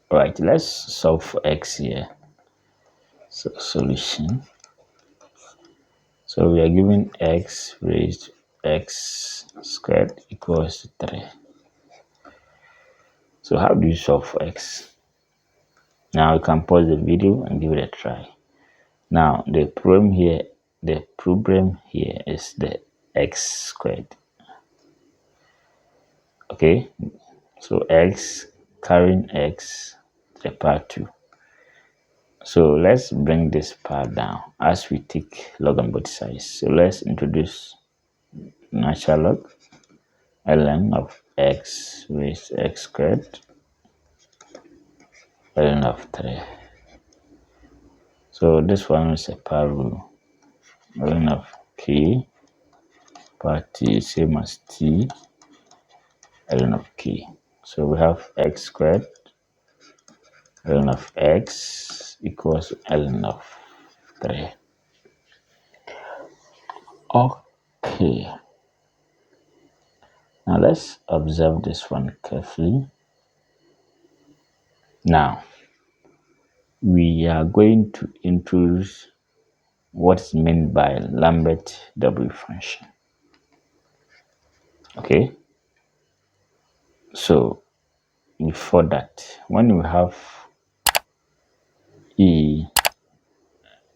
All right, let's solve for x here. So solution. So we are given x raised to x squared equals to 3. So how do you solve for x? Now you can pause the video and give it a try. Now the problem here is the x squared. Okay, so x carrying x to the power 2. So let's bring this part down as we take log on both sides. So let's introduce natural log ln of x raised to x squared ln of 3. So this one is a power rule. Ln of k power t same as t ln of k. So we have x squared ln of x equals ln of 3. Okay. Now let's observe this one carefully. Now we are going to introduce what's meant by Lambert W function. Okay. So before that, when you have e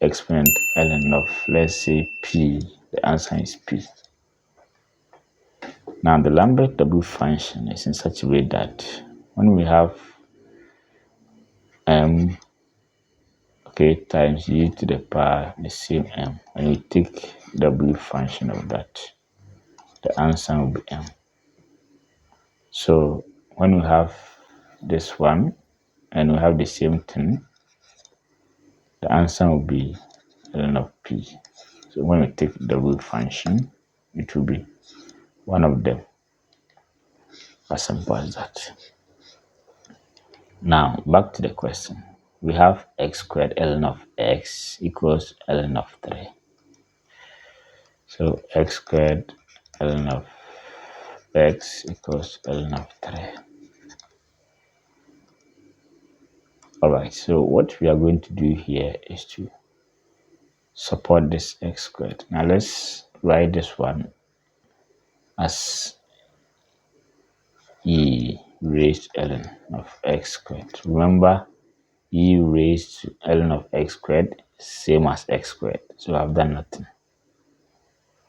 exponent ln of, let's say, p, the answer is p. Now the Lambert W function is in such a way that when we have m, okay, times e to the power the same m, and we take W function of that, the answer will be m. So when we have this one and we have the same thing, the answer will be ln of p. So when we take W function, it will be one of them. As simple as that. Now back to the question. We have x squared ln of x equals ln of 3. So x squared ln of x equals ln of 3. Alright, so what we are going to do here is to support this x squared. Now let's write this one as e raised to ln of x squared. Remember, e raised to ln of x squared same as x squared, so I've done nothing,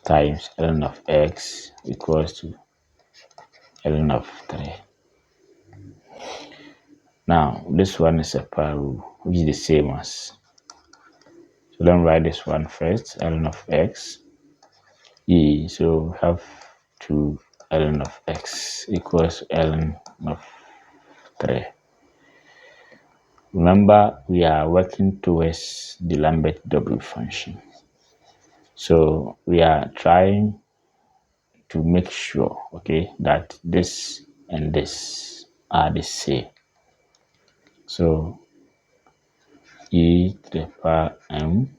times ln of x equals to ln of 3. Now this one is a power rule, which is the same as, so let me write this one first. Ln of x e, so we have 2 ln of x equals ln of 3. Remember, we are working towards the Lambert W function. So we are trying to make sure, okay, that this and this are the same. So e to the power m,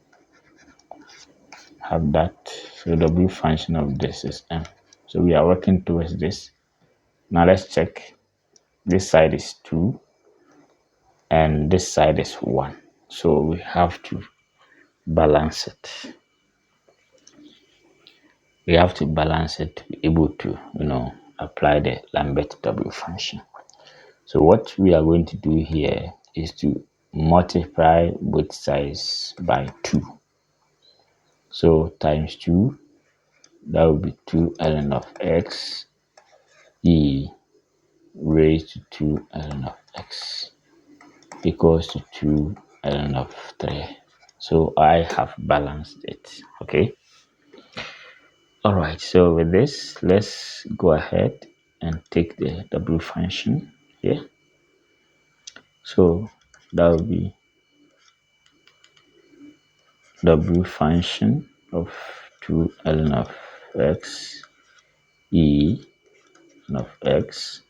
have that. So W function of this is m. So we are working towards this. Now let's check. This side is 2 and this side is 1. So we have to balance it. We have to balance it to be able to, apply the Lambert W function. So what we are going to do here is to multiply both sides by 2. So times 2, that will be 2 ln of x e raised to 2 ln of x equals to 2 ln of 3. So I have balanced it. Okay. All right. So with this, let's go ahead and take the W function here. So that will be W function of 2 ln of x e of x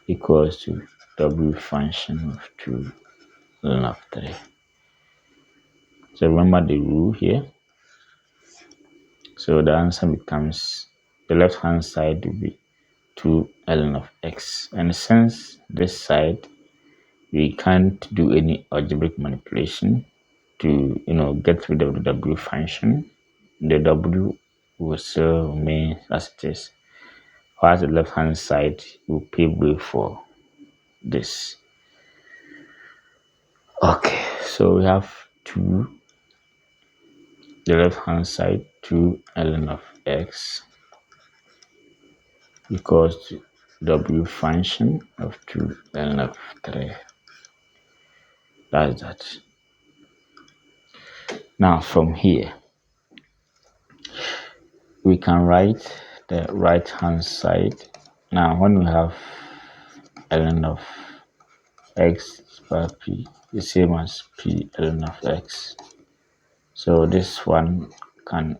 equals to W function of 2 ln of 3. So remember the rule here. So the answer becomes, the left hand side will be 2 ln of x. And since this side we can't do any algebraic manipulation to get rid of the W function. The W will still remain as it is, while the left hand side will pave way for this. Okay, so we have 2, the left hand side, 2 ln of x equals to W function of 2 ln of 3. That's that. Now from here, we can write the right hand side. Now when we have ln of x by p, the same as p ln of x. So this one can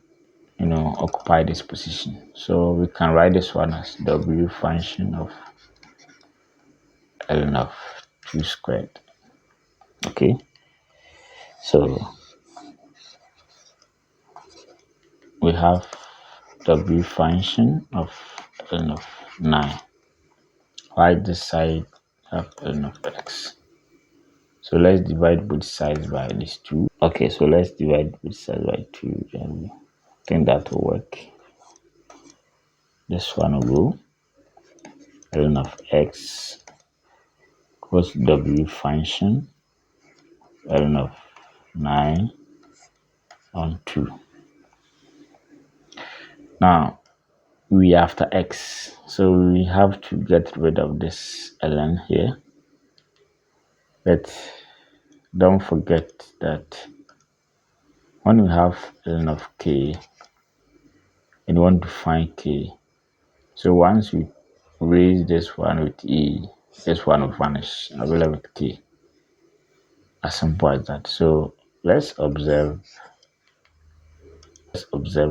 occupy this position. So we can write this one as W function of ln of 2 squared. Okay, so we have W function of ln of 9, while this side have ln of x. So let's divide both sides by these 2. Okay, so let's divide both sides by 2. I think that will work. This one will go ln of x equals W function ln of 9 on 2. Now we after x, so we have to get rid of this ln here, but don't forget that when we have ln of k and we want to find k, so once we raise this one with e, this one will vanish. I will have with k. As simple as that. So let's observe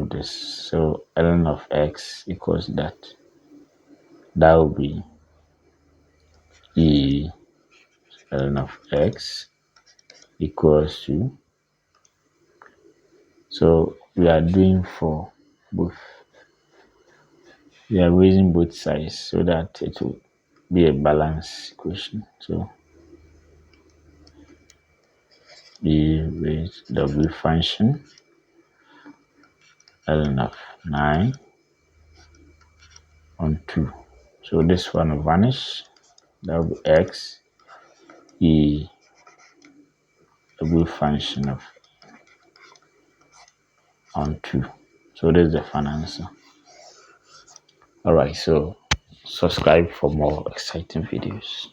this. So ln of x equals that. That will be e ln of x equals to, so we are doing for both. We are raising both sides so that it will be a balanced equation. So e raised W function ln of 9 on 2. So this one will vanish. That will be x e W function of on 2. So this is the final answer. Alright, so subscribe for more exciting videos.